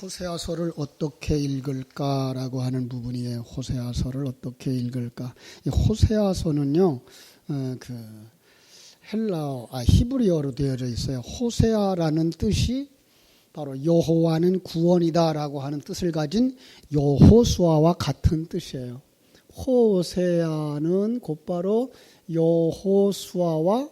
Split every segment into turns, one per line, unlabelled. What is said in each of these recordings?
호세아서를 어떻게 읽을까라고 하는 부분이에요. 호세아서를 어떻게 읽을까? 이 호세아서는요, 히브리어로 되어져 있어요. 호세아라는 뜻이 바로 여호와는 구원이다라고 하는 뜻을 가진 여호수아와 같은 뜻이에요. 호세아는 곧바로 여호수아와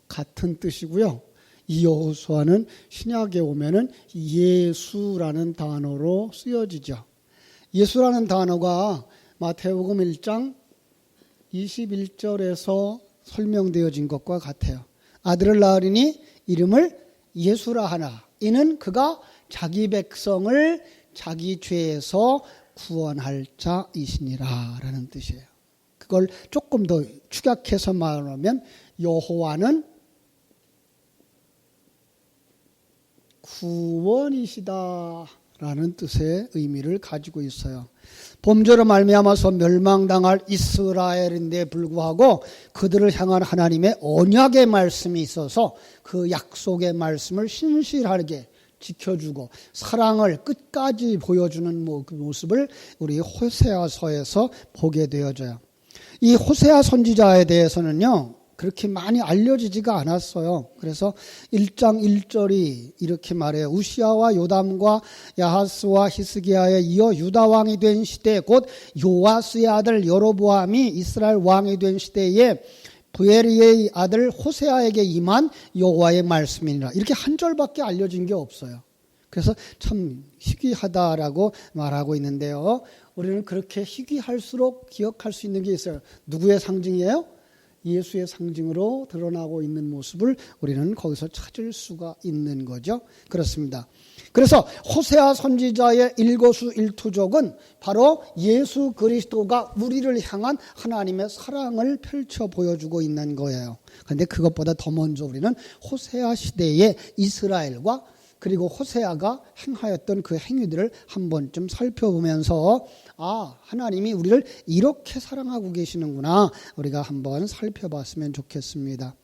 같은 뜻이고요. 이 여호수아는 신약에 오면은 예수라는 단어로 쓰여지죠. 예수라는 단어가 마태복음 1장 21절에서 설명되어진 것과 같아요. 아들을 낳으리니 이름을 예수라 하나. 이는 그가 자기 백성을 자기 죄에서 구원할 자이시니라 라는 뜻이에요. 그걸 조금 더 축약해서 말하면 여호와는 구원이시다 라는 뜻의 의미를 가지고 있어요. 범죄로 말미암아서 멸망당할 이스라엘인데 불구하고 그들을 향한 하나님의 언약의 말씀이 있어서 그 약속의 말씀을 신실하게 지켜주고 사랑을 끝까지 보여주는 그 모습을 우리 호세아서에서 보게 되어져요. 이 호세아 선지자에 대해서는요, 그렇게 많이 알려지지가 않았어요. 그래서 1장 1절이 이렇게 말해요. 우시아와 요담과 야하스와 히스기야에 이어 유다 왕이 된 시대, 곧 요아스의 아들 여로보암이 이스라엘 왕이 된 시대에 부에리의 아들 호세아에게 임한 여호와의 말씀이니라. 이렇게 한 절밖에 알려진 게 없어요. 그래서 참 희귀하다라고 말하고 있는데요. 우리는 그렇게 희귀할수록 기억할 수 있는 게 있어요. 누구의 상징이에요? 예수의 상징으로 드러나고 있는 모습을 우리는 거기서 찾을 수가 있는 거죠. 그렇습니다. 그래서 호세아 선지자의 일거수일투족은 바로 예수 그리스도가 우리를 향한 하나님의 사랑을 펼쳐 보여주고 있는 거예요. 그런데 그것보다 더 먼저 우리는 호세아 시대의 이스라엘과 그리고 호세아가 행하였던 그 행위들을 한 번쯤 살펴보면서 하나님이 우리를 이렇게 사랑하고 계시는구나 우리가 한번 살펴봤으면 좋겠습니다.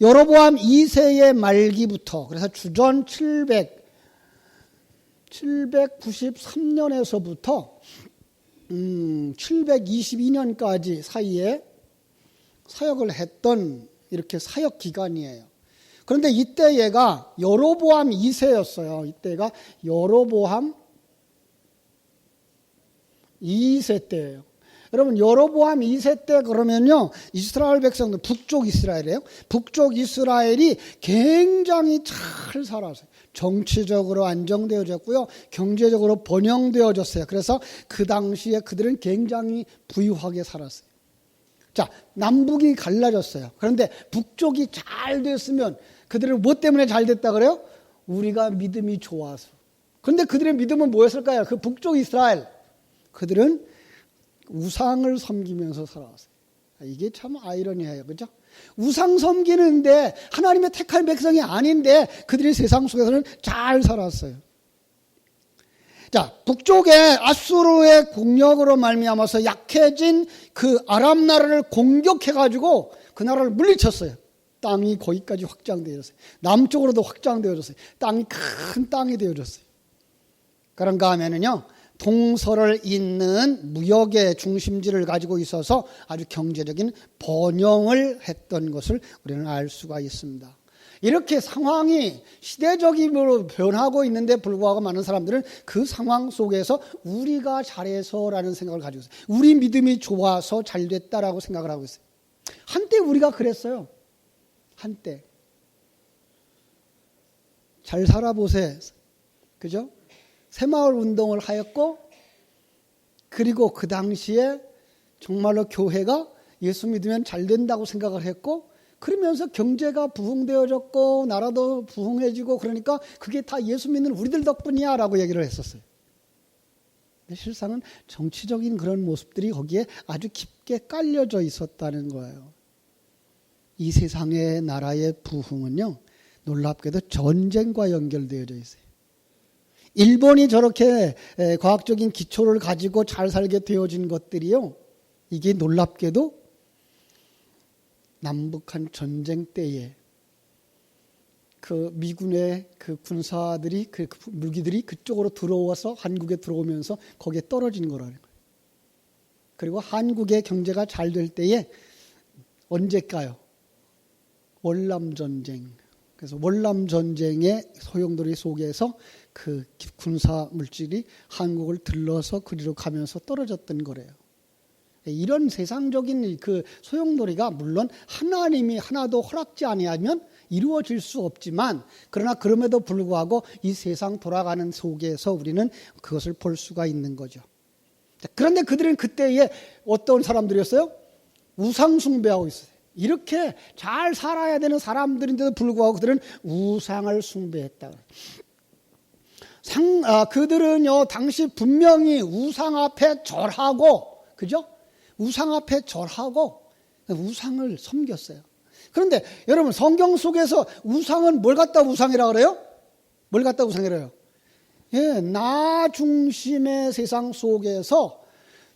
여로보암 2세의 말기부터 그래서 주전 793년에서부터 722년까지 사이에 사역을 했던 이렇게 사역 기간이에요. 그런데 이때 얘가 여로보암 2세였어요. 이때가 여로보암 2세 때예요. 여러분 여로보암 2세 때 그러면요 이스라엘 백성들 북쪽 이스라엘이에요. 북쪽 이스라엘이 굉장히 잘 살았어요. 정치적으로 안정되어졌고요. 경제적으로 번영되어졌어요. 그래서 그 당시에 그들은 굉장히 부유하게 살았어요. 자, 남북이 갈라졌어요. 그런데 북쪽이 잘 됐으면 그들은 뭐 때문에 잘 됐다 그래요? 우리가 믿음이 좋아서. 그런데 그들의 믿음은 뭐였을까요? 그 북쪽 이스라엘. 그들은 우상을 섬기면서 살아왔어요. 이게 참 아이러니해요. 그렇죠? 우상 섬기는데 하나님의 택한 백성이 아닌데 그들이 세상 속에서는 잘 살았어요. 자, 북쪽에 아수르의 공력으로 말미암아서 약해진 그 아람 나라를 공격해가지고 그 나라를 물리쳤어요. 땅이 거기까지 확장되어졌어요. 남쪽으로도 확장되어졌어요. 땅이 큰 땅이 되어졌어요. 그런가 하면은요, 동서를 잇는 무역의 중심지를 가지고 있어서 아주 경제적인 번영을 했던 것을 우리는 알 수가 있습니다. 이렇게 상황이 시대적으로 변하고 있는데 불구하고 많은 사람들은 그 상황 속에서 우리가 잘해서라는 생각을 가지고 있어요. 우리 믿음이 좋아서 잘 됐다라고 생각을 하고 있어요. 한때 우리가 그랬어요. 한때. 잘 살아보세. 그죠? 새마을 운동을 하였고 그리고 그 당시에 정말로 교회가 예수 믿으면 잘 된다고 생각을 했고 그러면서 경제가 부흥되어졌고 나라도 부흥해지고 그러니까 그게 다 예수 믿는 우리들 덕분이야 라고 얘기를 했었어요. 근데 실상은 정치적인 그런 모습들이 거기에 아주 깊게 깔려져 있었다는 거예요. 이 세상의 나라의 부흥은요 놀랍게도 전쟁과 연결되어져 있어요. 일본이 저렇게 과학적인 기초를 가지고 잘 살게 되어진 것들이요 이게 놀랍게도 남북한 전쟁 때에 그 미군의 그 군사들이 그 무기들이 그쪽으로 들어와서 한국에 들어오면서 거기에 떨어진 거라는 거예요. 그리고 한국의 경제가 잘 될 때에 언제일까요? 월남전쟁. 그래서 월남전쟁의 소용돌이 속에서 그 군사 물질이 한국을 들러서 그리로 가면서 떨어졌던 거래요. 이런 세상적인 그 소용돌이가 물론 하나님이 하나도 허락지 아니하면 이루어질 수 없지만, 그러나 그럼에도 불구하고 이 세상 돌아가는 속에서 우리는 그것을 볼 수가 있는 거죠. 그런데 그들은 그때에 어떤 사람들이었어요? 우상 숭배하고 있어요. 이렇게 잘 살아야 되는 사람들인데도 불구하고 그들은 우상을 숭배했다. 그들은요, 당시 분명히 우상 앞에 절하고, 그죠? 우상 앞에 절하고 우상을 섬겼어요. 그런데 여러분, 성경 속에서 우상은 뭘 갖다 우상이라 그래요? 뭘 갖다 우상이래요? 예, 나 중심의 세상 속에서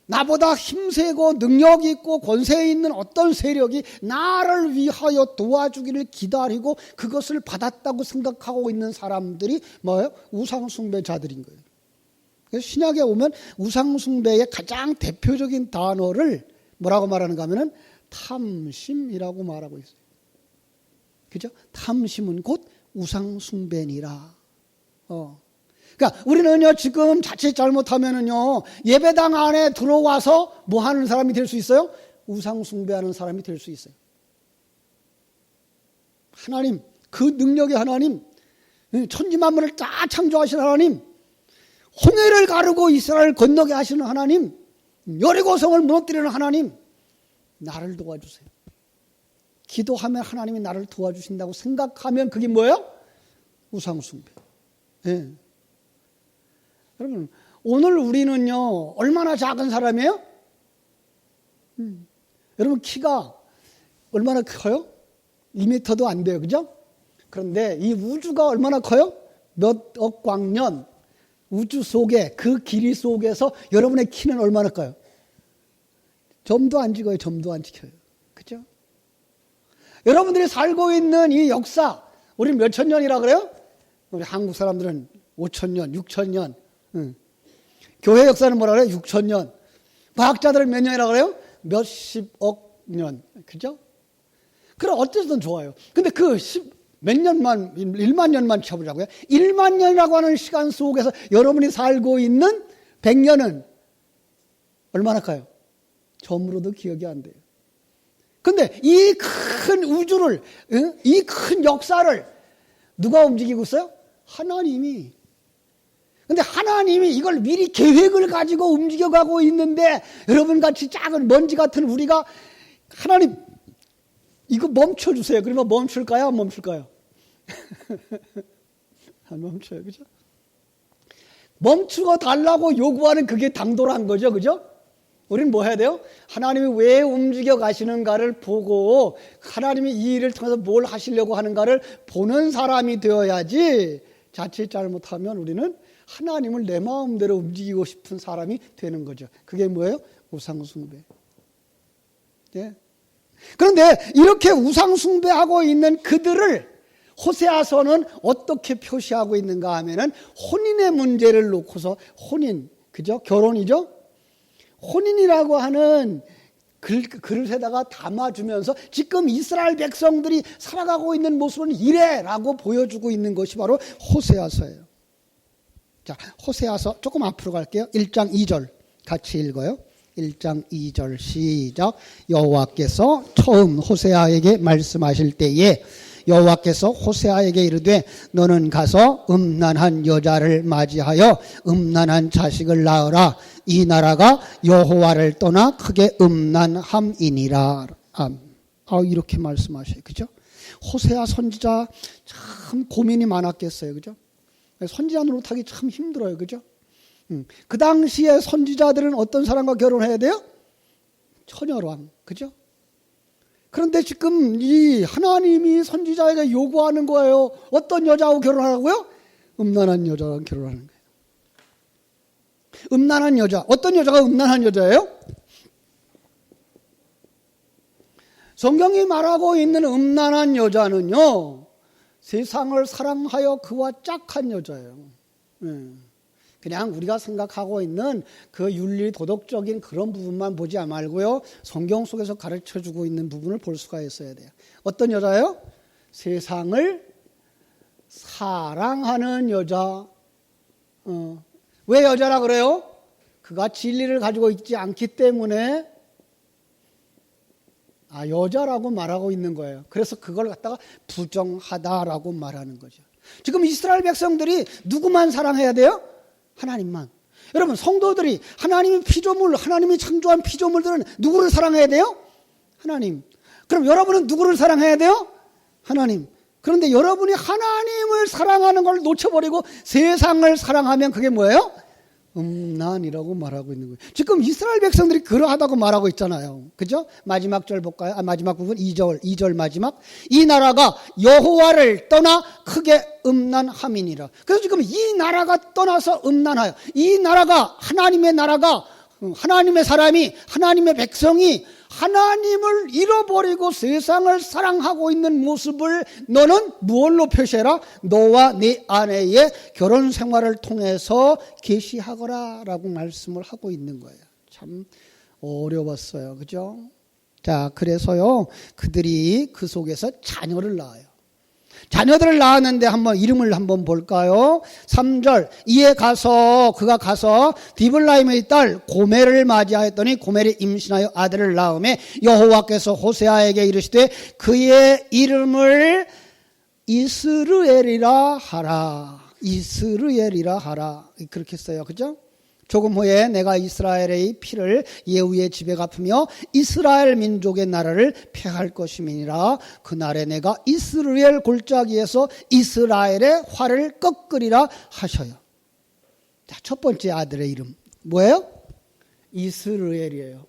나보다 힘세고 능력 있고 권세 있는 어떤 세력이 나를 위하여 도와주기를 기다리고 그것을 받았다고 생각하고 있는 사람들이 뭐예요? 우상숭배자들인 거예요. 그래서 신약에 오면 우상숭배의 가장 대표적인 단어를 뭐라고 말하는가 하면은 탐심이라고 말하고 있어요. 그죠? 탐심은 곧 우상숭배니라. 그러니까 우리는요, 지금 자칫 잘못하면은요, 예배당 안에 들어와서 뭐 하는 사람이 될 수 있어요? 우상숭배하는 사람이 될 수 있어요. 하나님, 그 능력의 하나님, 천지만물을 다 창조하신 하나님, 홍해를 가르고 이스라엘을 건너게 하시는 하나님, 여리고성을 무너뜨리는 하나님, 나를 도와주세요. 기도하면 하나님이 나를 도와주신다고 생각하면 그게 뭐예요? 우상숭배. 네. 여러분, 오늘 우리는요, 얼마나 작은 사람이에요? 여러분, 키가 얼마나 커요? 2m도 안 돼요. 그죠? 그런데 이 우주가 얼마나 커요? 몇 억 광년 우주 속에, 그 길이 속에서 여러분의 키는 얼마나 커요? 점도 안 찍어요. 점도 안 찍혀요. 그죠? 여러분들이 살고 있는 이 역사, 우리는 몇천 년이라 그래요? 우리 한국 사람들은 5,000년, 6,000년. 교회 역사는 뭐라 그래요? 6,000년. 과학자들은 몇 년이라 그래요? 몇십억 년. 그죠? 그럼 어쨌든 좋아요. 근데 그 몇 년만, 1만 년만 쳐보자고요. 1만 년이라고 하는 시간 속에서 여러분이 살고 있는 100년은 얼마나 커요? 점으로도 기억이 안 돼요. 근데 이 큰 우주를, 이 큰 역사를 누가 움직이고 있어요? 하나님이. 근데 하나님이 이걸 미리 계획을 가지고 움직여가고 있는데, 여러분같이 작은 먼지 같은 우리가 하나님 이거 멈춰주세요. 그러면 멈출까요? 안 멈출까요? 안 멈춰요. 그죠? 멈추고 달라고 요구하는 그게 당돌한 거죠. 그죠? 우리는 뭐 해야 돼요? 하나님이 왜 움직여 가시는가를 보고 하나님이 이 일을 통해서 뭘 하시려고 하는가를 보는 사람이 되어야지, 자칫 잘못하면 우리는 하나님을 내 마음대로 움직이고 싶은 사람이 되는 거죠. 그게 뭐예요? 우상숭배. 예. 그런데 이렇게 우상숭배하고 있는 그들을 호세아서는 어떻게 표시하고 있는가 하면은 혼인의 문제를 놓고서, 혼인, 그죠? 결혼이죠? 혼인이라고 하는 그릇에다가 담아주면서 지금 이스라엘 백성들이 살아가고 있는 모습은 이래라고 보여주고 있는 것이 바로 호세아서예요. 자, 호세아서 조금 앞으로 갈게요. 1장 2절 같이 읽어요. 1장 2절 시작. 여호와께서 처음 호세아에게 말씀하실 때에 여호와께서 호세아에게 이르되 너는 가서 음란한 여자를 맞이하여 음란한 자식을 낳으라. 이 나라가 여호와를 떠나 크게 음란함이니라. 이렇게 말씀하셔요. 그죠? 호세아 선지자 참 고민이 많았겠어요. 그죠? 선지자 노릇하기 참 힘들어요. 그죠? 그 당시에 선지자들은 어떤 사람과 결혼해야 돼요? 처녀랑. 그죠? 그런데 지금 이 하나님이 선지자에게 요구하는 거예요. 어떤 여자하고 결혼하라고요? 음란한 여자랑 결혼하는 거예요. 음란한 여자. 어떤 여자가 음란한 여자예요? 성경이 말하고 있는 음란한 여자는요, 세상을 사랑하여 그와 짝한 여자예요. 그냥 우리가 생각하고 있는 그 윤리 도덕적인 그런 부분만 보지 말고요. 성경 속에서 가르쳐주고 있는 부분을 볼 수가 있어야 돼요. 어떤 여자예요? 세상을 사랑하는 여자. 왜 여자라 그래요? 그가 진리를 가지고 있지 않기 때문에 여자라고 말하고 있는 거예요. 그래서 그걸 갖다가 부정하다라고 말하는 거죠. 지금 이스라엘 백성들이 누구만 사랑해야 돼요? 하나님만. 여러분, 성도들이 하나님의 피조물, 하나님이 창조한 피조물들은 누구를 사랑해야 돼요? 하나님. 그럼 여러분은 누구를 사랑해야 돼요? 하나님. 그런데 여러분이 하나님을 사랑하는 걸 놓쳐버리고 세상을 사랑하면 그게 뭐예요? 음란이라고 말하고 있는 거예요. 지금 이스라엘 백성들이 그러하다고 말하고 있잖아요. 그죠? 마지막 절 볼까요? 마지막 부분 2절 마지막. 이 나라가 여호와를 떠나 크게 음란함이니라. 그래서 지금 이 나라가 떠나서 음란하여, 이 나라가 하나님의 나라가, 하나님의 사람이, 하나님의 백성이 하나님을 잃어버리고 세상을 사랑하고 있는 모습을 너는 무엇로 표시해라? 너와 네 아내의 결혼 생활을 통해서 계시하거라 라고 말씀을 하고 있는 거예요. 참 어려웠어요. 그죠? 자, 그래서요, 그들이 그 속에서 자녀를 낳아요. 자녀들을 낳았는데 한번 이름을 한번 볼까요? 3절. 그가 가서 디블라임의 딸 고멜을 맞이하였더니 고멜이 임신하여 아들을 낳음에 여호와께서 호세아에게 이르시되 그의 이름을 이스르엘이라 하라. 이스르엘이라 하라. 그렇게 써요. 그죠? 조금 후에 내가 이스라엘의 피를 예후의 집에 갚으며 이스라엘 민족의 나라를 폐할 것임이니라. 그날에 내가 이스라엘 골짜기에서 이스라엘의 활을 꺾으리라 하셔요. 자, 첫 번째 아들의 이름 뭐예요? 이스라엘이에요.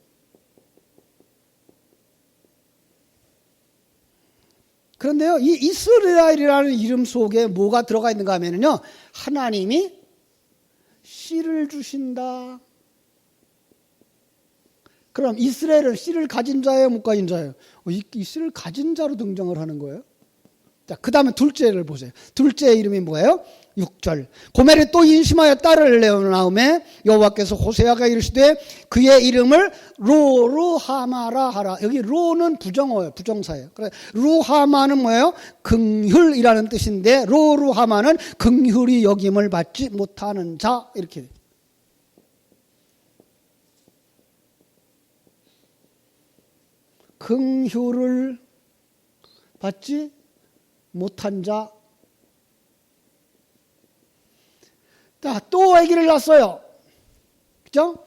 그런데요, 이 이스라엘이라는 이름 속에 뭐가 들어가 있는가 하면요, 하나님이 씨를 주신다. 그럼 이스라엘은 씨를 가진 자예요, 못 가진 자예요? 이 씨를 가진 자로 등장을 하는 거예요. 자, 그 다음에 둘째를 보세요. 둘째의 이름이 뭐예요? 6절. 고멜이 또 인심하여 딸을 낳음에 여호와께서 호세아가 이르시되 그의 이름을 로루하마라 하라. 여기 로는 부정어예요. 부정사예요. 그래, 루하마는 뭐예요? 긍휼이라는 뜻인데 로루하마는 긍휼이 여김을 받지 못하는 자, 이렇게 돼요. 긍휼을 받지 못한 자. 자, 또 아기를 낳았어요. 그죠?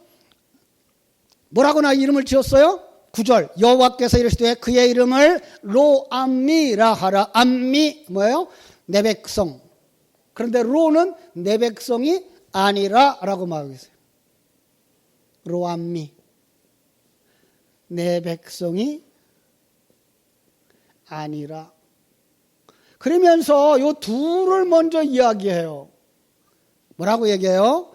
뭐라고나 이름을 지었어요? 9절. 여호와께서 이르시되 그의 이름을 로암미라 하라. 암미 뭐예요? 내 백성. 그런데 로는 내 백성이 아니라 라고 말하고 있어요. 로암미. 내 백성이 아니라. 그러면서 이 둘을 먼저 이야기해요. 뭐라고 얘기해요?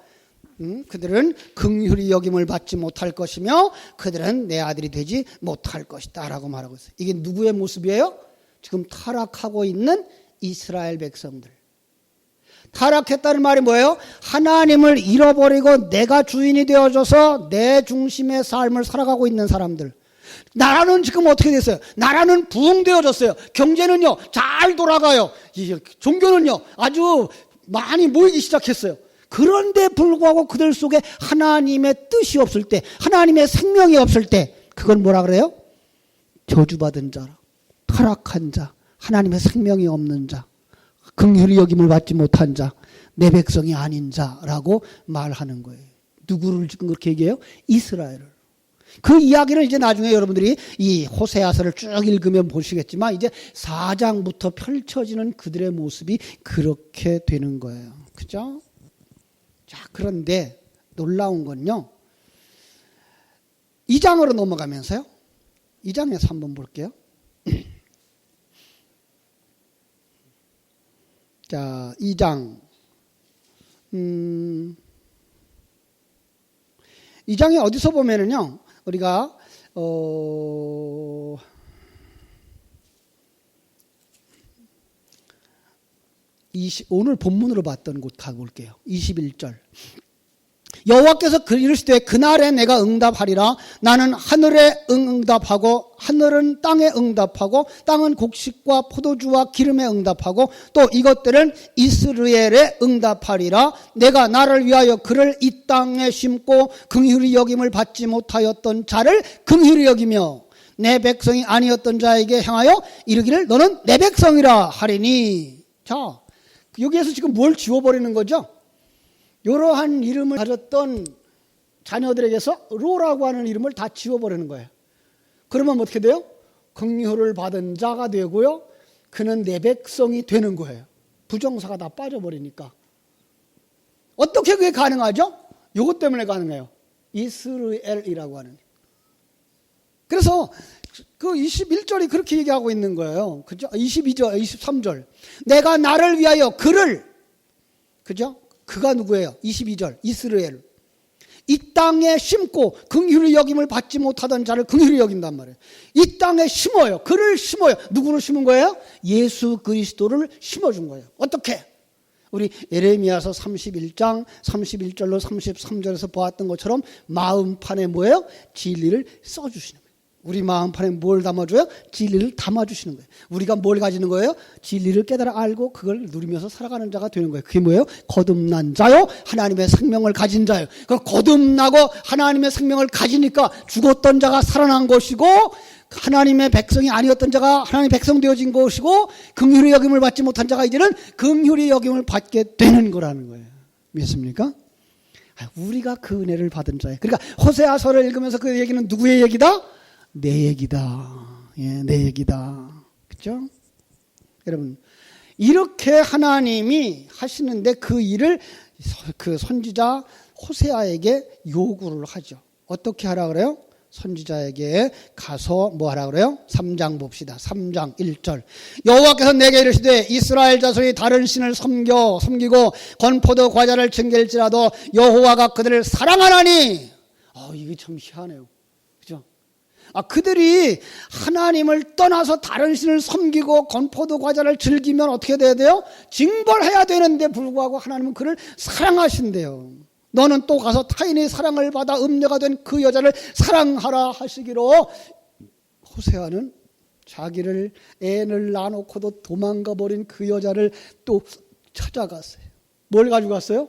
그들은 긍휼히 여김을 받지 못할 것이며 그들은 내 아들이 되지 못할 것이다 라고 말하고 있어요. 이게 누구의 모습이에요? 지금 타락하고 있는 이스라엘 백성들. 타락했다는 말이 뭐예요? 하나님을 잃어버리고 내가 주인이 되어줘서 내 중심의 삶을 살아가고 있는 사람들. 나라는 지금 어떻게 됐어요? 나라는 부흥되어졌어요. 경제는요 잘 돌아가요. 종교는요 아주 많이 모이기 시작했어요. 그런데 불구하고 그들 속에 하나님의 뜻이 없을 때, 하나님의 생명이 없을 때, 그건 뭐라 그래요? 저주받은 자라, 타락한 자, 하나님의 생명이 없는 자, 긍휼히 여김을 받지 못한 자, 내 백성이 아닌 자라고 말하는 거예요. 누구를 지금 그렇게 얘기해요? 이스라엘을. 그 이야기를 이제 나중에 여러분들이 이 호세아서를 쭉 읽으면 보시겠지만 이제 4장부터 펼쳐지는 그들의 모습이 그렇게 되는 거예요. 그죠? 자, 그런데 놀라운 건요. 2장으로 넘어가면서요. 2장에서 한번 볼게요. 자, 2장. 2장에 어디서 보면은요. 우리가 오늘 본문으로 봤던 곳 가볼게요. 21절. 여호와께서 이르시되 그날에 내가 응답하리라. 나는 하늘에 응답하고 하늘은 땅에 응답하고 땅은 곡식과 포도주와 기름에 응답하고 또 이것들은 이스라엘에 응답하리라. 내가 나를 위하여 그를 이 땅에 심고 긍휼히 여김을 받지 못하였던 자를 긍휼히 여기며 내 백성이 아니었던 자에게 향하여 이르기를 너는 내 백성이라 하리니. 자, 여기에서 지금 뭘 지워버리는 거죠? 이러한 이름을 가졌던 자녀들에게서 로라고 하는 이름을 다 지워버리는 거예요. 그러면 어떻게 돼요? 긍휼을 받은 자가 되고요. 그는 내 백성이 되는 거예요. 부정사가 다 빠져버리니까. 어떻게 그게 가능하죠? 이것 때문에 가능해요. 이스라엘이라고 하는. 그래서 그 21절이 그렇게 얘기하고 있는 거예요. 그죠? 22절, 23절. 내가 나를 위하여 그를, 그죠? 그가 누구예요? 22절. 이스라엘. 이 땅에 심고 긍휼히 여김을 받지 못하던 자를 긍휼히 여긴단 말이에요. 이 땅에 심어요. 그를 심어요. 누구를 심은 거예요? 예수 그리스도를 심어준 거예요. 어떻게? 우리 예레미야서 31장 31절로 33절에서 보았던 것처럼 마음판에 뭐예요? 진리를 써주시는 거예요. 우리 마음판에 뭘 담아줘요? 진리를 담아주시는 거예요. 우리가 뭘 가지는 거예요? 진리를 깨달아 알고 그걸 누리면서 살아가는 자가 되는 거예요. 그게 뭐예요? 거듭난 자요, 하나님의 생명을 가진 자요. 그 거듭나고 하나님의 생명을 가지니까 죽었던 자가 살아난 것이고 하나님의 백성이 아니었던 자가 하나님의 백성 되어진 것이고 긍휼히 여김을 받지 못한 자가 이제는 긍휼히 여김을 받게 되는 거라는 거예요. 믿습니까? 우리가 그 은혜를 받은 자예요. 그러니까 호세아서를 읽으면서 그 얘기는 누구의 얘기다? 내 얘기다. 예, 내 얘기다. 그죠? 여러분, 이렇게 하나님이 하시는데 그 일을 그 선지자 호세아에게 요구를 하죠. 어떻게 하라 그래요? 선지자에게 가서 뭐 하라 그래요? 3장 봅시다. 3장 1절. 여호와께서 내게 이르시되 이스라엘 자손이 다른 신을 섬기고 건포도 과자를 챙길지라도 여호와가 그들을 사랑하나니. 이게 참 희한해요. 그죠? 그들이 하나님을 떠나서 다른 신을 섬기고 건포도 과자를 즐기면 어떻게 돼야 돼요? 징벌해야 되는데 불구하고 하나님은 그를 사랑하신대요. 너는 또 가서 타인의 사랑을 받아 음녀가 된 그 여자를 사랑하라 하시기로 호세아는 자기를 애를 낳아놓고도 도망가 버린 그 여자를 또 찾아갔어요. 뭘 가지고 갔어요?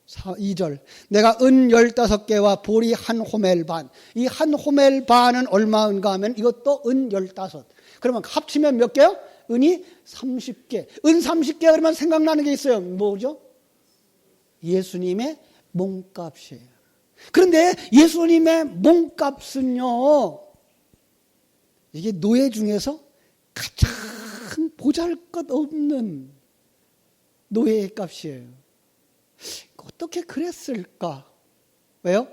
2절. 내가 은 15개와 보리 한 호멜 반. 이 한 호멜 반은 얼마인가 하면 이것도 은 15. 그러면 합치면 몇 개요? 은이 30개. 은 30개 그러면 생각나는 게 있어요. 뭐죠? 예수님의 몸값이에요. 그런데 예수님의 몸값은요, 이게 노예 중에서 가장 보잘것없는 노예의 값이에요. 어떻게 그랬을까? 왜요?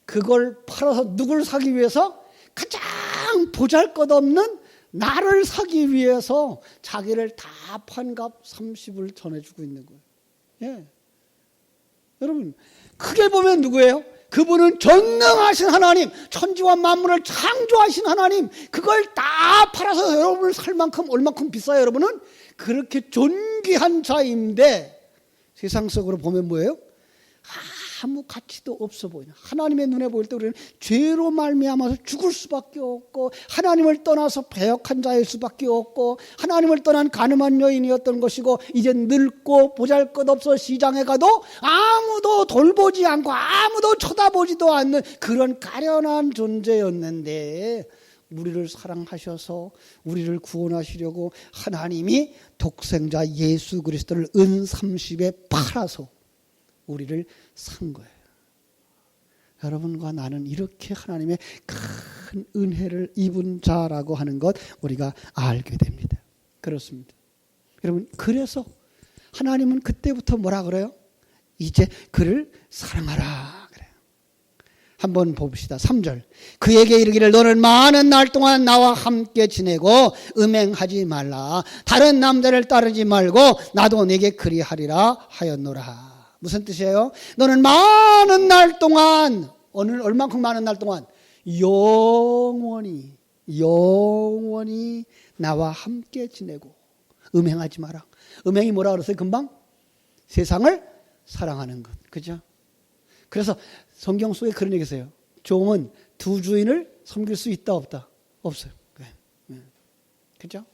그걸 팔아서 누굴 사기 위해서? 가장 보잘것없는 나를 사기 위해서 자기를 다 판 값 30을 전해주고 있는 거예요. 예. 여러분, 크게 보면 누구예요? 그분은 전능하신 하나님, 천지와 만물을 창조하신 하나님, 그걸 다 팔아서 여러분을 살 만큼 얼만큼 비싸요, 여러분은? 그렇게 존귀한 자인데 세상 속으로 보면 뭐예요? 아무 가치도 없어 보이는, 하나님의 눈에 보일 때 우리는 죄로 말미암아서 죽을 수밖에 없고 하나님을 떠나서 배역한 자일 수밖에 없고 하나님을 떠난 가늠한 여인이었던 것이고 이제 늙고 보잘것없어 시장에 가도 아무도 돌보지 않고 아무도 쳐다보지도 않는 그런 가련한 존재였는데 우리를 사랑하셔서 우리를 구원하시려고 하나님이 독생자 예수 그리스도를 은 30에 팔아서 우리를 산 거예요. 여러분과 나는 이렇게 하나님의 큰 은혜를 입은 자라고 하는 것 우리가 알게 됩니다. 그렇습니다. 여러분, 그래서 하나님은 그때부터 뭐라 그래요? 이제 그를 사랑하라 그래요. 한번 봅시다. 3절. 그에게 이르기를 너는 많은 날 동안 나와 함께 지내고 음행하지 말라. 다른 남자를 따르지 말고 나도 내게 그리하리라 하였노라. 무슨 뜻이에요? 너는 많은 날 동안, 얼만큼 많은 날 동안? 영원히 나와 함께 지내고 음행하지 마라. 음행이 뭐라 그랬어요? 금방? 세상을 사랑하는 것. 그죠? 그래서 성경 속에 그런 얘기 있어요. 종은 두 주인을 섬길 수 있다 없다? 없어요. 그죠?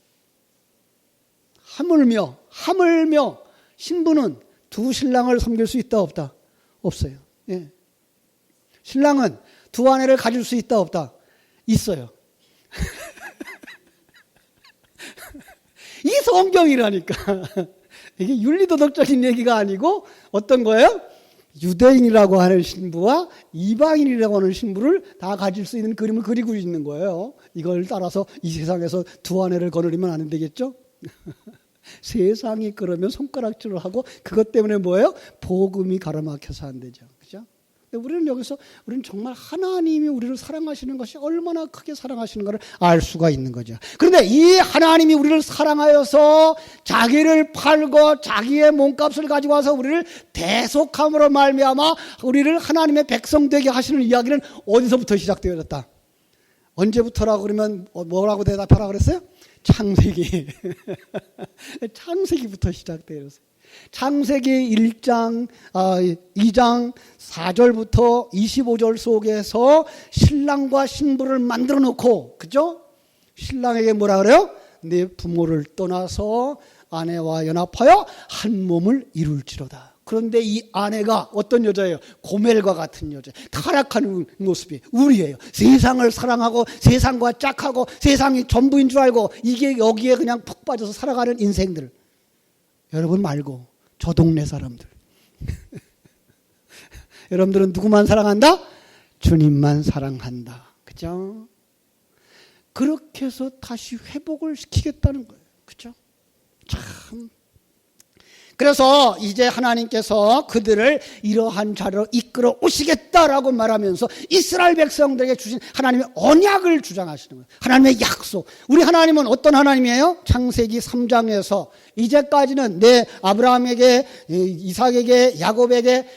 하물며 신부는 두 신랑을 섬길 수 있다 없다? 없어요. 예. 신랑은 두 아내를 가질 수 있다 없다? 있어요. 이 성경이라니까. 이게 윤리도덕적인 얘기가 아니고 어떤 거예요? 유대인이라고 하는 신부와 이방인이라고 하는 신부를 다 가질 수 있는 그림을 그리고 있는 거예요. 이걸 따라서 이 세상에서 두 아내를 거느리면 안 되겠죠? 세상이 그러면 손가락질을 하고 그것 때문에 뭐예요? 복음이 가로막혀서 안 되죠. 그죠? 우리는 여기서 우리는 정말 하나님이 우리를 사랑하시는 것이 얼마나 크게 사랑하시는가를 알 수가 있는 거죠. 그런데 이 하나님이 우리를 사랑하여서 자기를 팔고 자기의 몸값을 가지고 와서 우리를 대속함으로 말미암아 우리를 하나님의 백성 되게 하시는 이야기는 어디서부터 시작되어졌다? 언제부터라고 그러면 뭐라고 대답하라 그랬어요? 창세기. 창세기부터 시작되었어요. 창세기 1장, 2장 4절부터 25절 속에서 신랑과 신부를 만들어 놓고, 그죠? 신랑에게 뭐라 그래요? 내 부모를 떠나서 아내와 연합하여 한 몸을 이룰지로다. 그런데 이 아내가 어떤 여자예요? 고멜과 같은 여자. 타락하는 모습이 우리예요. 세상을 사랑하고 세상과 짝하고 세상이 전부인 줄 알고 이게 여기에 그냥 푹 빠져서 살아가는 인생들. 여러분 말고 저 동네 사람들. 여러분들은 누구만 사랑한다? 주님만 사랑한다. 그죠? 그렇게 해서 다시 회복을 시키겠다는 거예요. 그죠? 참. 그래서 이제 하나님께서 그들을 이러한 자리로 이끌어 오시겠다라고 말하면서 이스라엘 백성들에게 주신 하나님의 언약을 주장하시는 거예요. 하나님의 약속. 우리 하나님은 어떤 하나님이에요? 창세기 3장에서 이제까지는 내 아브라함에게, 이삭에게, 야곱에게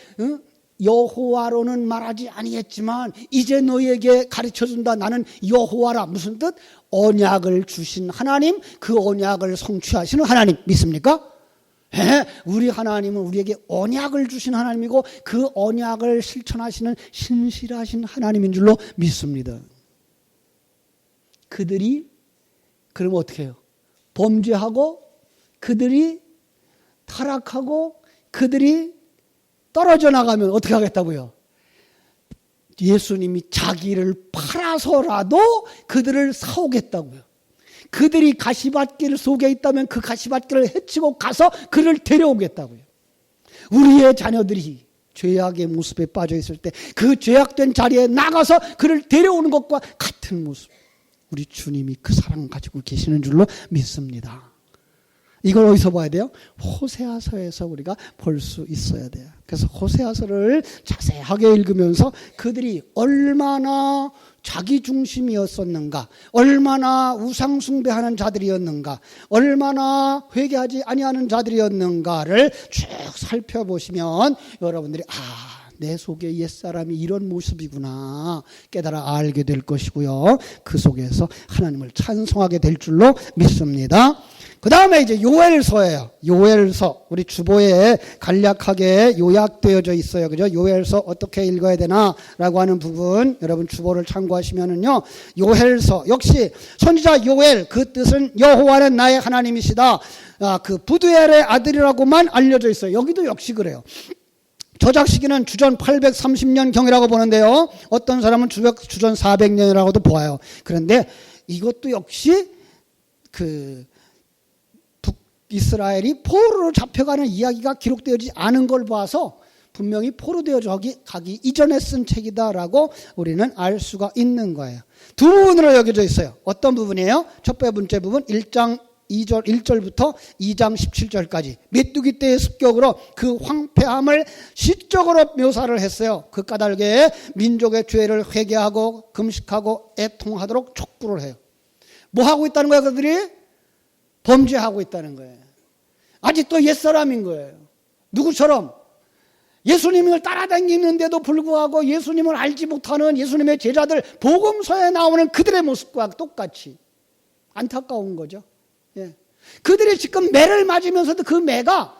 여호와로는 말하지 아니했지만 이제 너희에게 가르쳐준다. 나는 여호와라. 무슨 뜻? 언약을 주신 하나님, 그 언약을 성취하시는 하나님 믿습니까? 우리 하나님은 우리에게 언약을 주신 하나님이고 그 언약을 실천하시는 신실하신 하나님인 줄로 믿습니다. 그들이 그러면 어떻게 해요? 범죄하고 그들이 타락하고 그들이 떨어져 나가면 어떻게 하겠다고요? 예수님이 자기를 팔아서라도 그들을 사오겠다고요. 그들이 가시밭길 속에 있다면 그 가시밭길을 헤치고 가서 그를 데려오겠다고요. 우리의 자녀들이 죄악의 모습에 빠져 있을 때 그 죄악된 자리에 나가서 그를 데려오는 것과 같은 모습. 우리 주님이 그 사랑 가지고 계시는 줄로 믿습니다. 이걸 어디서 봐야 돼요? 호세아서에서 우리가 볼 수 있어야 돼요. 그래서 호세아서를 자세하게 읽으면서 그들이 얼마나 자기 중심이었었는가, 얼마나 우상 숭배하는 자들이었는가, 얼마나 회개하지 아니하는 자들이었는가를 쭉 살펴보시면 여러분들이 내 속에 옛사람이 이런 모습이구나 깨달아 알게 될 것이고요. 그 속에서 하나님을 찬송하게 될 줄로 믿습니다. 그 다음에 이제 요엘서예요. 요엘서. 우리 주보에 간략하게 요약되어져 있어요. 그죠? 요엘서 어떻게 읽어야 되나? 라고 하는 부분, 여러분 주보를 참고하시면은요, 요엘서. 역시 선지자 요엘, 그 뜻은 여호와는 나의 하나님이시다. 그 부두엘의 아들이라고만 알려져 있어요. 여기도 역시 그래요. 저작 시기는 주전 830년 경이라고 보는데요. 어떤 사람은 주전 400년이라고도 보아요. 그런데 이것도 역시 이스라엘이 포로로 잡혀가는 이야기가 기록되어지지 않은 걸 봐서 분명히 포로되어 가기 이전에 쓴 책이다라고 우리는 알 수가 있는 거예요. 두 부분으로 여겨져 있어요. 어떤 부분이에요? 첫 번째 부분 1장 1절부터 2장 17절까지 메뚜기 떼의 습격으로 그 황폐함을 시적으로 묘사를 했어요. 그 까닭에 민족의 죄를 회개하고 금식하고 애통하도록 촉구를 해요. 뭐 하고 있다는 거예요? 그들이 범죄하고 있다는 거예요. 아직도 옛사람인 거예요. 누구처럼? 예수님을 따라다니는데도 불구하고 예수님을 알지 못하는 예수님의 제자들, 복음서에 나오는 그들의 모습과 똑같이 안타까운 거죠. 예. 그들이 지금 매를 맞으면서도 그 매가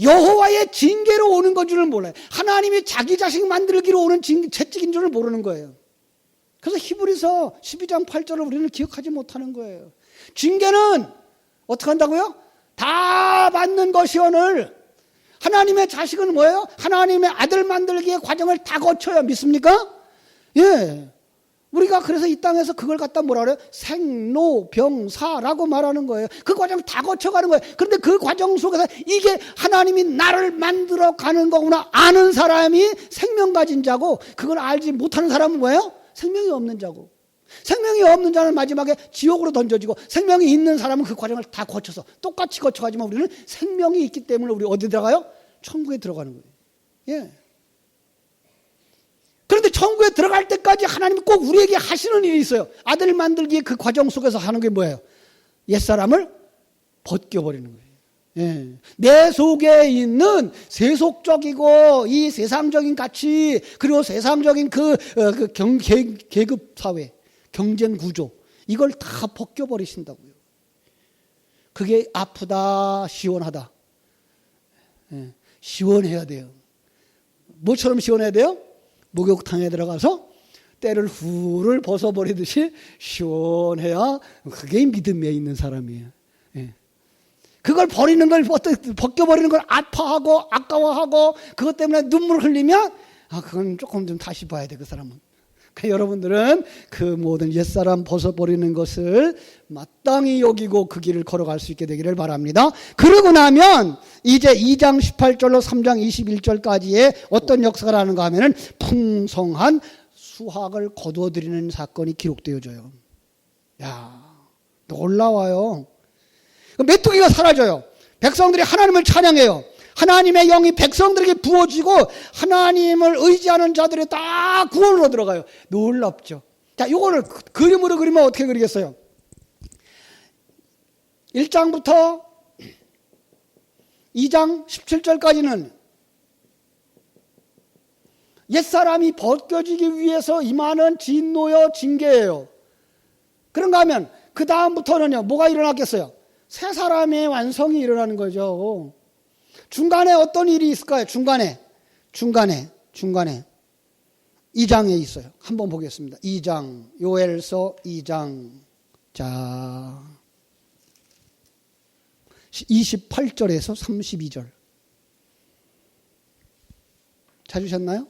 여호와의 징계로 오는 건 줄을 몰라요. 하나님이 자기 자식 만들기로 오는 채찍인 줄을 모르는 거예요. 그래서 히브리서 12장 8절을 우리는 기억하지 못하는 거예요. 징계는 어떻게 한다고요? 다 받는 것이오늘. 하나님의 자식은 뭐예요? 하나님의 아들 만들기의 과정을 다 거쳐요. 믿습니까? 예. 우리가 그래서 이 땅에서 그걸 갖다 뭐라 그래요? 생로병사라고 말하는 거예요. 그 과정 다 거쳐가는 거예요. 그런데 그 과정 속에서 이게 하나님이 나를 만들어 가는 거구나 아는 사람이 생명 가진 자고, 그걸 알지 못하는 사람은 뭐예요? 생명이 없는 자고. 생명이 없는 자는 마지막에 지옥으로 던져지고, 생명이 있는 사람은 그 과정을 다 거쳐서 똑같이 거쳐가지만 우리는 생명이 있기 때문에 우리 어디 들어가요? 천국에 들어가는 거예요. 예. 그런데 천국에 들어갈 때까지 하나님이 꼭 우리에게 하시는 일이 있어요. 아들 만들기의 그 과정 속에서 하는 게 뭐예요? 옛사람을 벗겨버리는 거예요. 예. 내 속에 있는 세속적이고 이 세상적인 가치, 그리고 세상적인 계급 사회, 경쟁 구조, 이걸 다 벗겨버리신다고요. 그게 아프다, 시원하다. 예. 시원해야 돼요. 뭐처럼 시원해야 돼요? 목욕탕에 들어가서 때를 후를 벗어버리듯이 시원해야 그게 믿음에 있는 사람이에요. 예. 그걸 버리는 걸, 벗겨버리는 걸 아파하고 아까워하고 그것 때문에 눈물을 흘리면, 그건 조금 좀 다시 봐야 돼, 그 사람은. 그러니까 여러분들은 그 모든 옛사람 벗어버리는 것을 마땅히 여기고 그 길을 걸어갈 수 있게 되기를 바랍니다. 그러고 나면 이제 2장 18절로 3장 21절까지의 어떤 역사가 나는가 하면은 풍성한 수확을 거두어들이는 사건이 기록되어져요. 야, 놀라워요. 메뚜기가 사라져요. 백성들이 하나님을 찬양해요. 하나님의 영이 백성들에게 부어지고 하나님을 의지하는 자들이 다 구원으로 들어가요. 놀랍죠. 자, 요거를 그림으로 그리면 어떻게 그리겠어요? 1장부터 2장 17절까지는 옛사람이 벗겨지기 위해서 임하는 진노여 징계예요. 그런가 하면 그 다음부터는요, 뭐가 일어났겠어요? 새 사람의 완성이 일어나는 거죠. 중간에 어떤 일이 있을까요? 중간에 2장에 있어요. 한번 보겠습니다. 2장, 요엘서 2장. 자, 28절에서 32절. 찾으셨나요?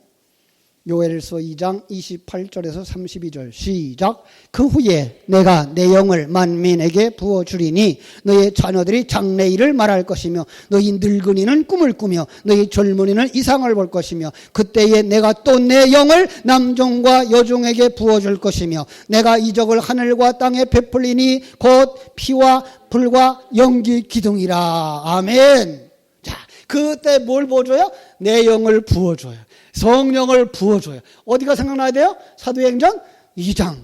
요엘서 2장 28절에서 32절 시작. 그 후에 내가 내 영을 만민에게 부어주리니 너희 자녀들이 장래일을 말할 것이며 너희 늙은이는 꿈을 꾸며 너희 젊은이는 이상을 볼 것이며 그때에 내가 또 내 영을 남종과 여종에게 부어줄 것이며 내가 이적을 하늘과 땅에 베풀리니 곧 피와 불과 연기 기둥이라. 아멘. 자, 그때 뭘 부어줘요? 내 영을 부어줘요. 성령을 부어줘요. 어디가 생각나야 돼요? 사도행전 2장.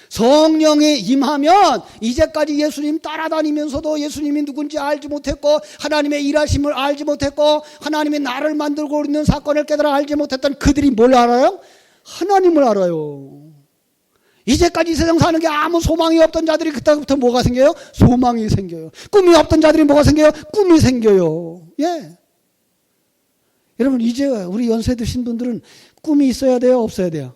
성령이 임하면 이제까지 예수님 따라다니면서도 예수님이 누군지 알지 못했고 하나님의 일하심을 알지 못했고 하나님이 나를 만들고 있는 사건을 깨달아 알지 못했던 그들이 뭘 알아요? 하나님을 알아요. 이제까지 세상 사는 게 아무 소망이 없던 자들이 그때부터 뭐가 생겨요? 소망이 생겨요. 꿈이 없던 자들이 뭐가 생겨요? 꿈이 생겨요. 예. 여러분, 이제 우리 연세 드신 분들은 꿈이 있어야 돼요? 없어야 돼요?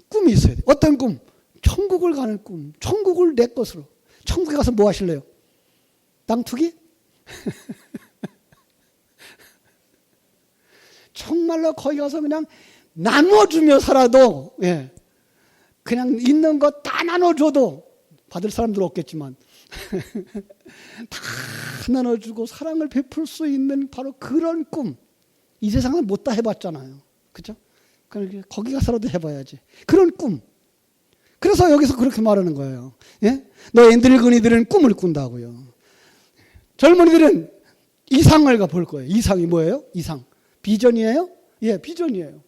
꿈이 있어야 돼요. 어떤 꿈? 천국을 가는 꿈. 천국을 내 것으로. 천국에 가서 뭐 하실래요? 땅 투기? 정말로 거기 가서 그냥 나눠주며 살아도, 예. 그냥 있는 거 다 나눠줘도 받을 사람들 없겠지만 다 나눠주고 사랑을 베풀 수 있는 바로 그런 꿈. 이 세상은 못 다 해봤잖아요. 그죠? 그러니까 거기 가서라도 해봐야지. 그런 꿈. 그래서 여기서 그렇게 말하는 거예요. 예? 너희 늙은이들은 꿈을 꾼다고요. 젊은이들은 이상을 볼 거예요. 이상이 뭐예요? 이상. 비전이에요? 예, 비전이에요.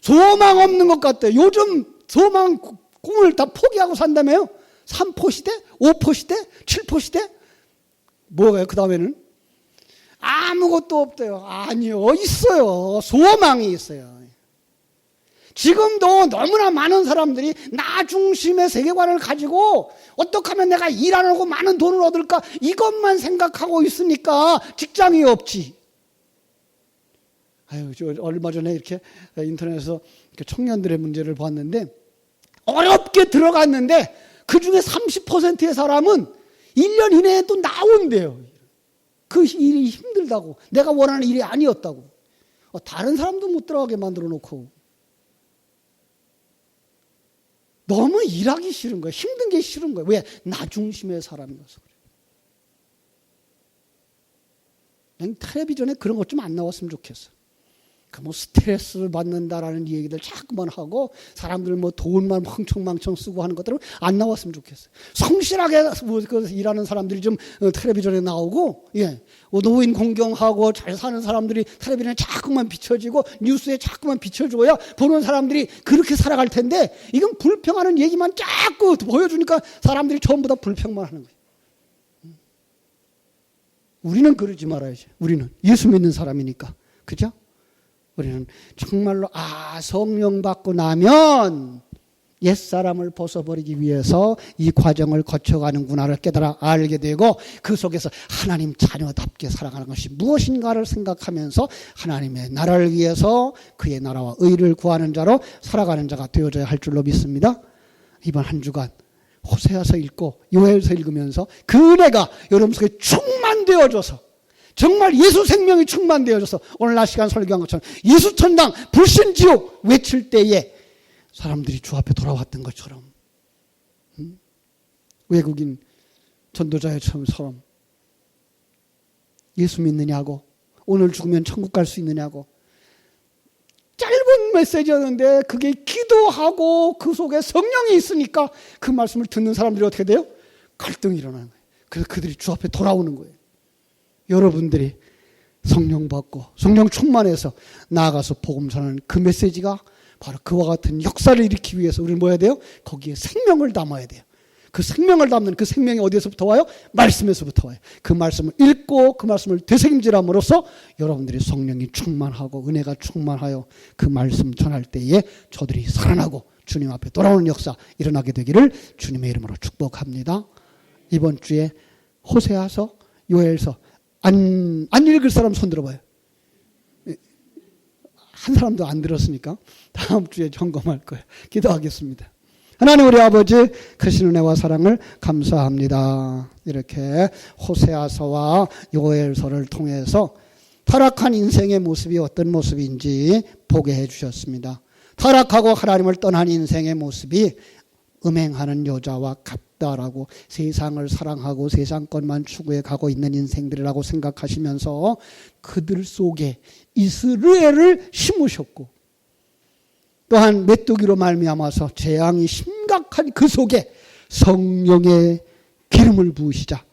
소망 없는 것 같아요. 요즘 소망, 꿈을 다 포기하고 산다며요? 3포 시대? 5포 시대? 7포 시대? 뭐가요? 그 다음에는? 아무것도 없대요. 아니요. 있어요. 소망이 있어요. 지금도 너무나 많은 사람들이 나 중심의 세계관을 가지고 어떻게 하면 내가 일 안 하고 많은 돈을 얻을까 이것만 생각하고 있으니까 직장이 없지. 아유, 저 얼마 전에 이렇게 인터넷에서 청년들의 문제를 봤는데 어렵게 들어갔는데 그 중에 30%의 사람은 1년 이내에 또 나온대요. 그 일이 힘들다고. 내가 원하는 일이 아니었다고. 다른 사람도 못 들어가게 만들어 놓고. 너무 일하기 싫은 거예요. 힘든 게 싫은 거예요. 왜? 나 중심의 사람이어서 그래요. 텔레비전에 그런 것 좀 안 나왔으면 좋겠어. 그 뭐 스트레스를 받는다라는 얘기들 자꾸만 하고 사람들 뭐 돈만 흥청망청 쓰고 하는 것들은 안 나왔으면 좋겠어요. 성실하게 일하는 사람들이 좀 텔레비전에 나오고, 예, 노인 공경하고 잘 사는 사람들이 텔레비전에 자꾸만 비춰지고 뉴스에 자꾸만 비춰줘야 보는 사람들이 그렇게 살아갈 텐데 이건 불평하는 얘기만 자꾸 보여주니까 사람들이 전부 다 불평만 하는 거예요. 우리는 그러지 말아야지. 우리는 예수 믿는 사람이니까. 그죠? 우리는 정말로 성령 받고 나면 옛사람을 벗어버리기 위해서 이 과정을 거쳐가는구나를 깨달아 알게 되고 그 속에서 하나님 자녀답게 살아가는 것이 무엇인가를 생각하면서 하나님의 나라를 위해서 그의 나라와 의를 구하는 자로 살아가는 자가 되어져야 할 줄로 믿습니다. 이번 한 주간 호세아서 읽고 요엘서 읽으면서 그 은혜가 여러분 속에 충만되어져서 정말 예수 생명이 충만되어져서 오늘 날 시간 설교한 것처럼 예수 천당 불신지옥 외칠 때에 사람들이 주 앞에 돌아왔던 것처럼 외국인 전도자처럼 예수 믿느냐고 오늘 죽으면 천국 갈 수 있느냐고 짧은 메시지였는데 그게 기도하고 그 속에 성령이 있으니까 그 말씀을 듣는 사람들이 어떻게 돼요? 갈등이 일어나는 거예요. 그래서 그들이 주 앞에 돌아오는 거예요. 여러분들이 성령 받고 성령 충만해서 나아가서 복음 전하는 그 메시지가 바로 그와 같은 역사를 일으키기 위해서 우리는 뭐 해야 돼요? 거기에 생명을 담아야 돼요. 그 생명을 담는 그 생명이 어디에서부터 와요? 말씀에서부터 와요. 그 말씀을 읽고 그 말씀을 되새김질함으로써 여러분들이 성령이 충만하고 은혜가 충만하여 그 말씀 전할 때에 저들이 살아나고 주님 앞에 돌아오는 역사 일어나게 되기를 주님의 이름으로 축복합니다. 이번 주에 호세아서 요엘서 안 읽을 사람 손 들어봐요. 한 사람도 안 들었으니까 다음 주에 점검할 거예요. 기도하겠습니다. 하나님 우리 아버지 크신 은혜와 사랑을 감사합니다. 이렇게 호세아서와 요엘서를 통해서 타락한 인생의 모습이 어떤 모습인지 보게 해주셨습니다. 타락하고 하나님을 떠난 인생의 모습이 음행하는 여자와 같다라고 세상을 사랑하고 세상 것만 추구해 가고 있는 인생들이라고 생각하시면서 그들 속에 이스라엘을 심으셨고 또한 메뚜기로 말미암아서 재앙이 심각한 그 속에 성령의 기름을 부으시자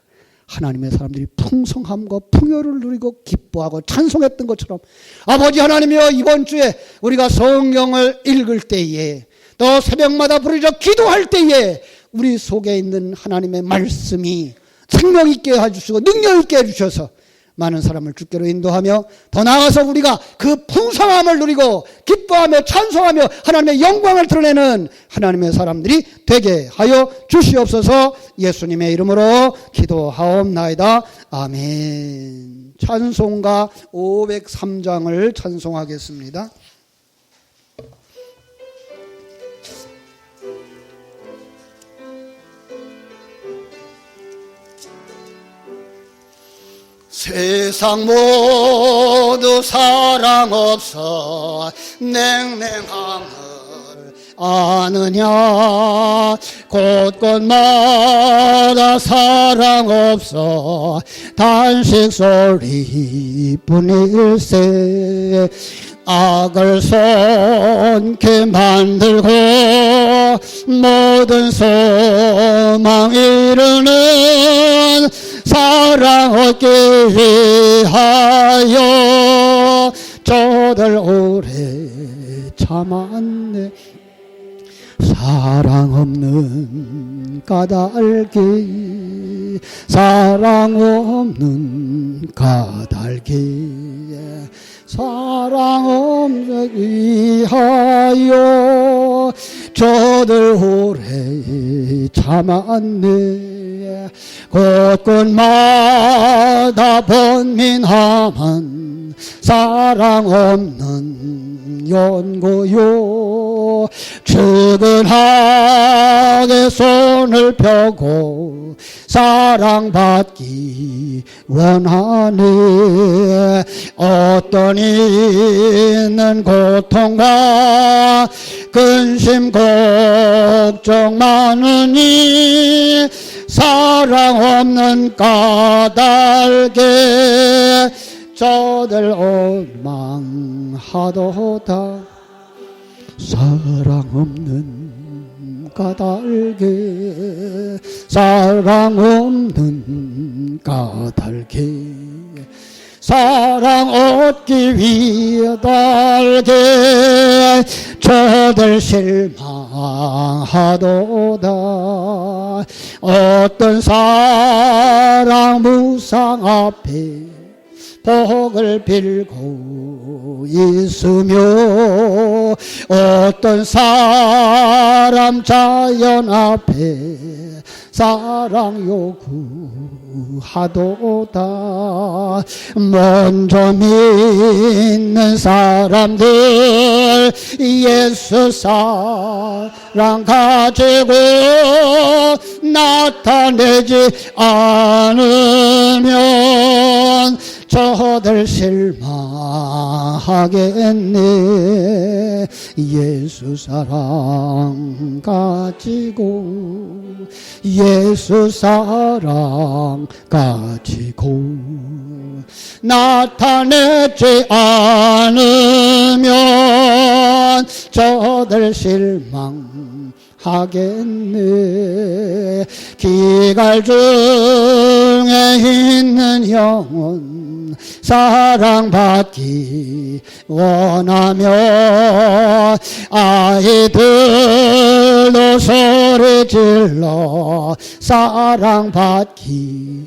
하나님의 사람들이 풍성함과 풍요를 누리고 기뻐하고 찬송했던 것처럼 아버지 하나님이여 이번 주에 우리가 성경을 읽을 때에 또 새벽마다 부르짖어 기도할 때에 우리 속에 있는 하나님의 말씀이 생명 있게 해주시고 능력 있게 해주셔서 많은 사람을 주께로 인도하며 더 나아가서 우리가 그 풍성함을 누리고 기뻐하며 찬송하며 하나님의 영광을 드러내는 하나님의 사람들이 되게 하여 주시옵소서. 예수님의 이름으로 기도하옵나이다. 아멘. 찬송가 503장을 찬송하겠습니다. 세상 모두 사랑 없어 냉랭함을 아느냐 곳곳마다 사랑 없어 단식 소리뿐일세 악을 손게 만들고 모든 소망 이루는 사랑 얻기 위하여 저들 오래 참았네. 사랑 없는 까닭이 사랑 없는 까닭이 사랑 없는 위하여 저들 오래 참았네. 곳곳마다 번민함은 사랑 없는 연고요. 측은하게 손을 펴고 사랑받기 원하네. 어떤 이는 고통과 근심 걱정 많으니 사랑 없는 까닭에 저들 원망하도다. 사랑 없는 까닭에 사랑 없는 까닭에 사랑 얻기 위해 달게 저들 실망하도다. 어떤 사랑 무상 앞에 복을 빌고 있으며 어떤 사람 자연 앞에 사랑 요구하도다. 먼저 믿는 사람들 예수 사랑 가지고 나타내지 않으면 저들 실망하겠네. 예수 사랑 가지고 예수 사랑 가지고 나타내지 않으면 저들 실망하겠네. 기갈 중에 있는 영혼 사랑받기 원하며 아이들도 소리질러 사랑받기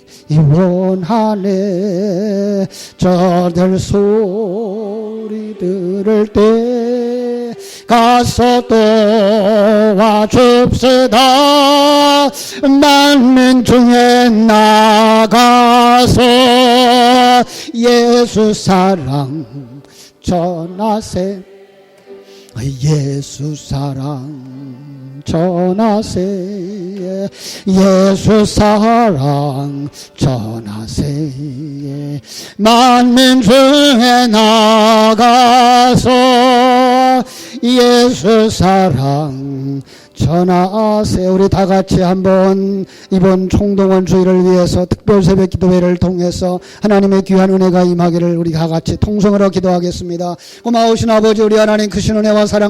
원하네. 저들 소리 들을 때 가서 도와줍시다. 만민 중에 나가서 예수 사랑 전하세. 예수 사랑 전하세. 예수 사랑 전하세. 만민 중에 나가서 예수 사랑 전하세. 우리 다 같이 한번 이번 총동원 주일을 위해서 특별 새벽 기도회를 통해서 하나님의 귀한 은혜가 임하기를 우리 다 같이 통성으로 기도하겠습니다. 고마우신 아버지, 우리 하나님 크신 은혜와 사랑